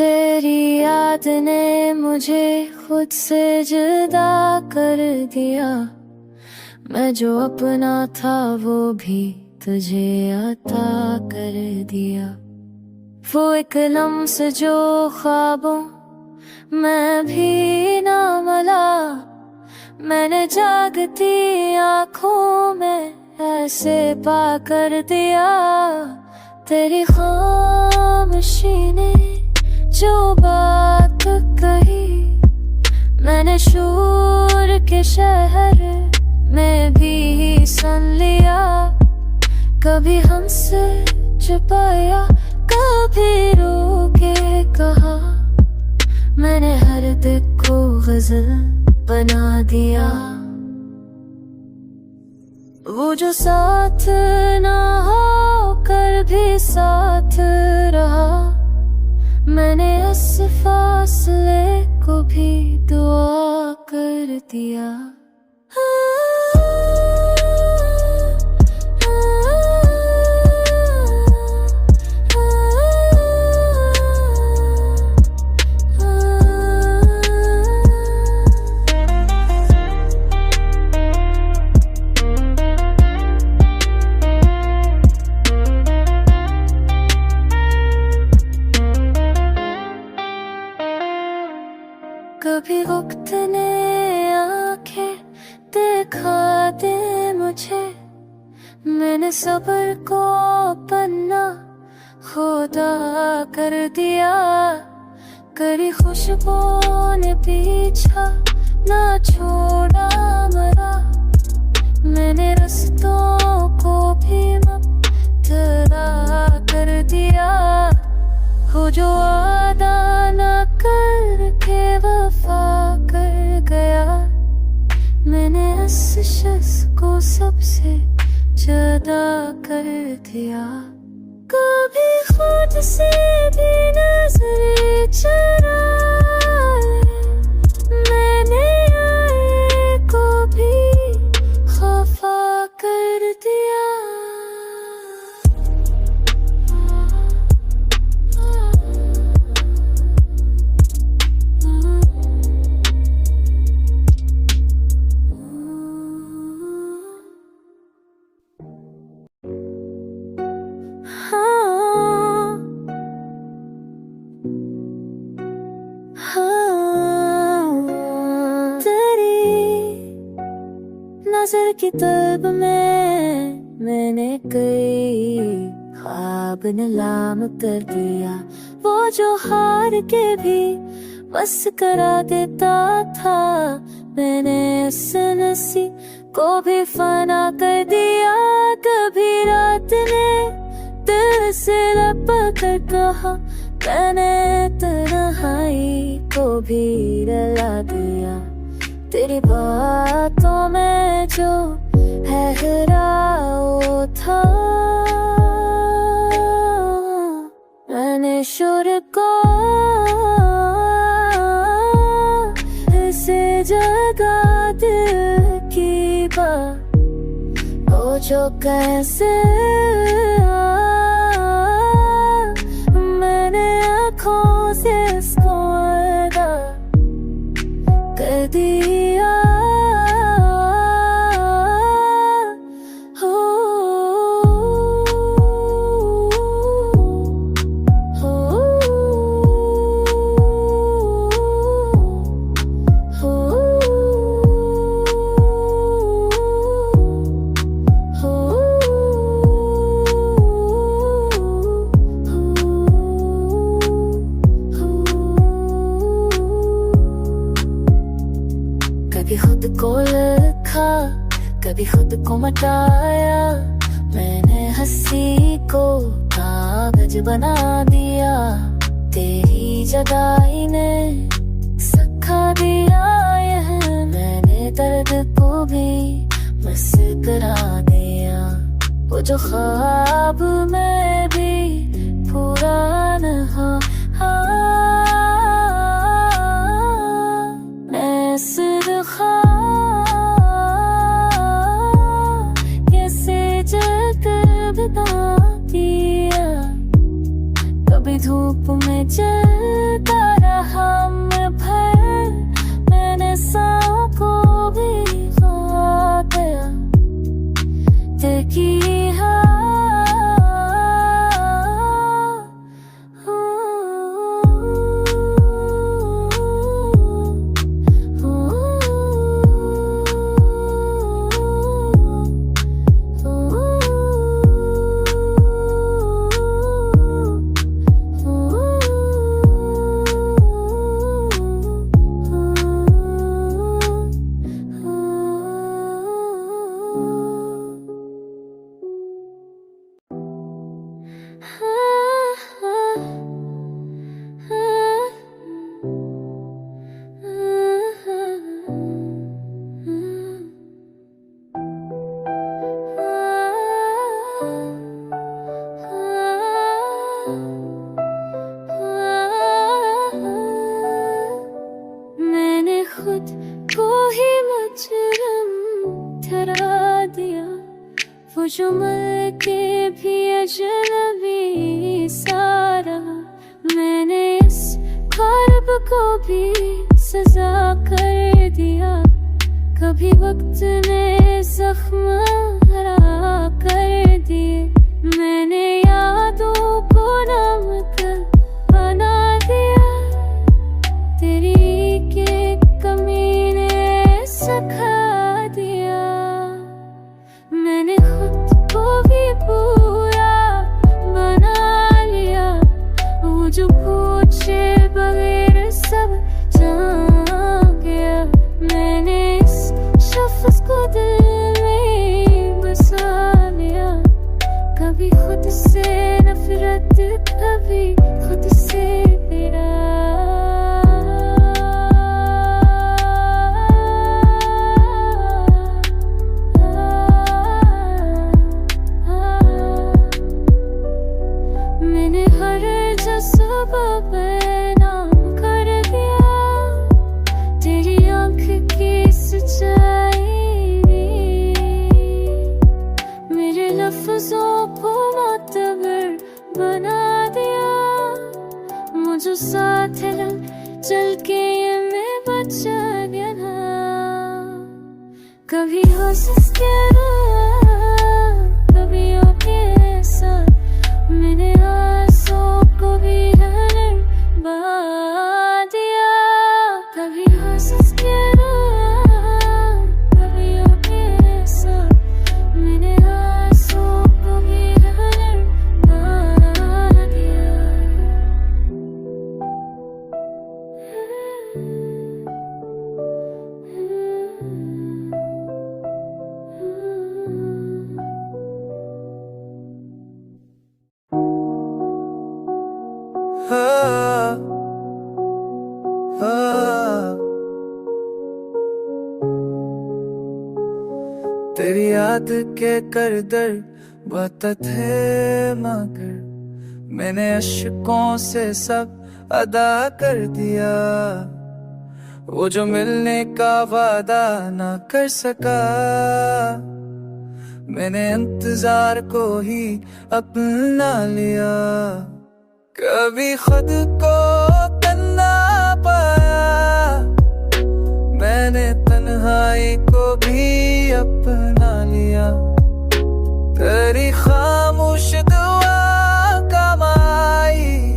तेरी याद ने मुझे खुद से जुदा कर दिया। मैं जो अपना था वो भी तुझे अता कर दिया। वो एक लम्स जो ख्वाबों मैं भी ना मला, मैंने जागती आँखों में ऐसे पा कर दिया। तेरी खामोशी ने जो बात कही, मैंने शोर के शहर में भी सुन लिया। कभी हमसे छुपाया, कभी रोके कहा, मैंने हर दिल को गजल बना दिया। वो जो साथ ना होकर भी साथ रहा, मैंने इस फासले को भी दुआ कर दिया। कभी वक्त ने आंखें दिखा दे मुझे, मैंने सब्र को पन्ना खुदा कर दिया। करी खुशबू ने पीछा ना छोड़ा मरा, मैंने रस्तों को भी मुबतला कर दिया। हो जो वादा न करके वफा कर गया, मैंने इस शख्स को सबसे जुदा कर दिया। कभी खुद से भी नजरें चुरा ली, मैंने आए को भी खफा कर दिया। नजर की तलब में मैंने कई ख्वाब नीलाम कर दिया। वो जो हार के भी मस्करा देता था, मैंने उस नसी को भी फना कर दिया। कभी रात ने दिल से लपक कर कहा, मैंने तन्हाई को भी रुला दिया। तेरी बातों में जो ठहराव था, मैंने शुर को ऐसे जगा दिल की बात, वो जो कैसे मैंने आँखों से इसको अदा कर दिया। कभी खुद को लिखा, कभी खुद को मटाया, मैंने हंसी को कागज बना दिया। तेरी जुदाई ने सिखा दिया यह, मैंने दर्द को भी मुस्कुरा दिया। वो जो ख्वाब में भी पूरा न हो, कभी धूप में जल खुद को ही मजरम ठहरा दिया। वो जो मर के भी अजनबी सारा, मैंने इस ख्वाब को भी सजा कर दिया। कभी वक्त ने जख्म हरा कर दिए, मैंने यादों को नमक बना दिया। तेरी के कमी ने सखा दिया। मैंने खुद को भी पूरा बना लिया। वो जो पूछे बगैर सब जान गया। मैंने इस शख्स को दिल में बसा लिया। कभी खुद से नफरत, कभी खुद से तेरा। मैंने हर जज्बा नाम कर दिया। तेरी आँख की सच्चाई मेरे लफ्जों को मोतबर बना दिया। मुझे साथ चल के ये मैं बचा गया ना। कभी हंस के कभी के साथ, मैंने आंसुओं को भी बहा दिया। कभी हंस के कभी के साथ, मैंने आंसुओं को भी बहा दिया। तेरी याद के कर दर बात थे, मगर मैंने अशकों से सब अदा कर दिया। वो जो मिलने का वादा ना कर सका, मैंने इंतजार को ही अपना लिया। कभी खुद को करना पाया, मैंने तन्हाई को भी अपना लिया। तेरी खामोश दुआ कमाई,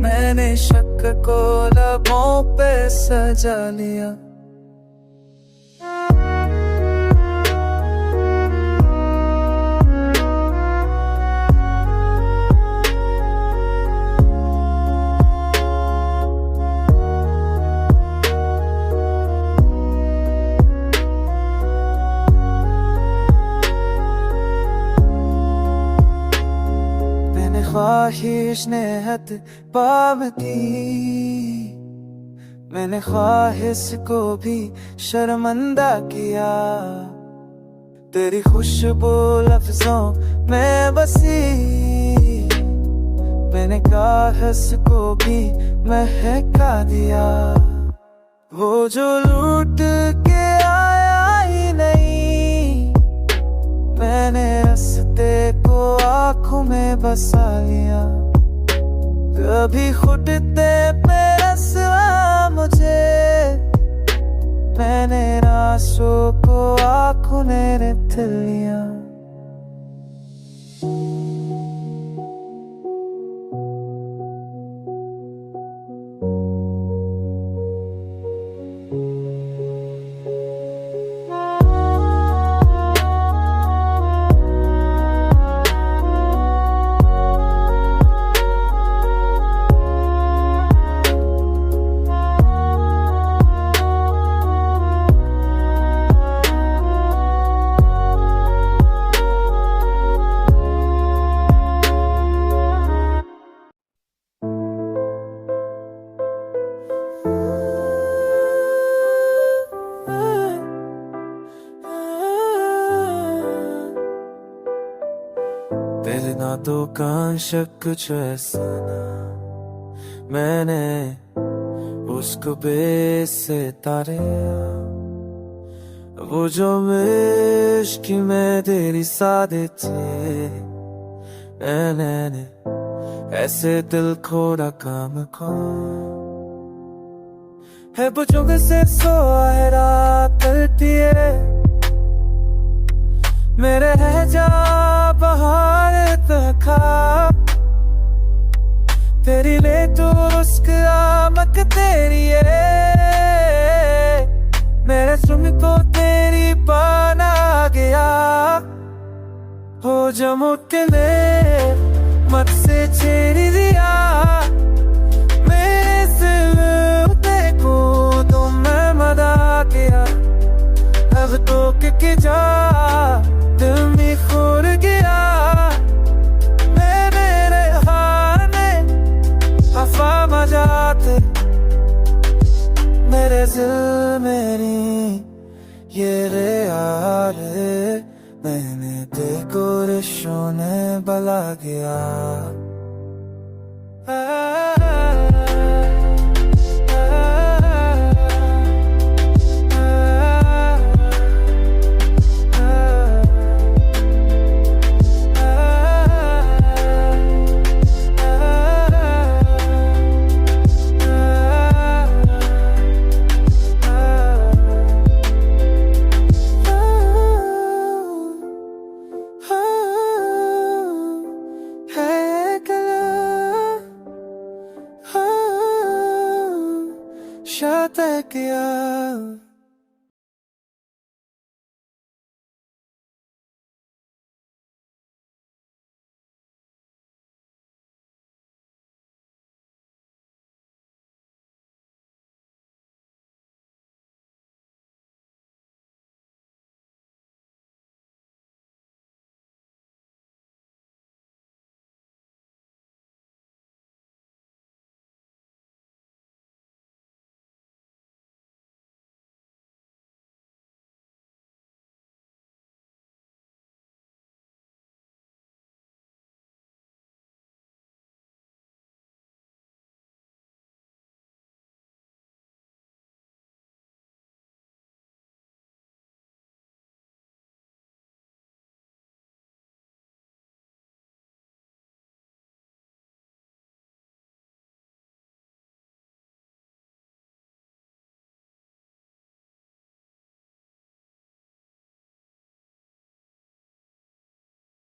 मैंने शक को लबों पे सजा लिया। ख्वाहिश ने हद पाव दी, मैंने ख्वाहिश को भी शर्मिंदा किया। तेरी खुशबू लफ्जों में बसी, मैंने ख्वाहिश को भी महका दिया। वो जो लूट के आया ही नहीं, मैंने रास्ते को आँखों में बसा लिया। कभी खुटते पे रसवा मुझे, मैंने आंसू को आँखों ने रिथ लिया। तेरे नातों का शक कुछ ऐसा ना, मैंने वो उसको बेसे तारे वो जो मिश्क में तेरी सादे थे नैने ऐसे दिल खोड़ा काम को है बुजुर्ग से सोआ है रात करती है मेरे है जा बहार तका तेरी ले तो उसक आमक तेरी है मेरे सुन तो तेरी पाना गया हो जमुटने मत से चेरी दिया मेरे सिर देखो तो मैं मदा किया अब तो के जा दिल में खोर गया मेरे हाने अफा मजाते मेरे दिल मेरी ये रे यार मैंने देखो रिश्तों ने बला गया Shut that girl.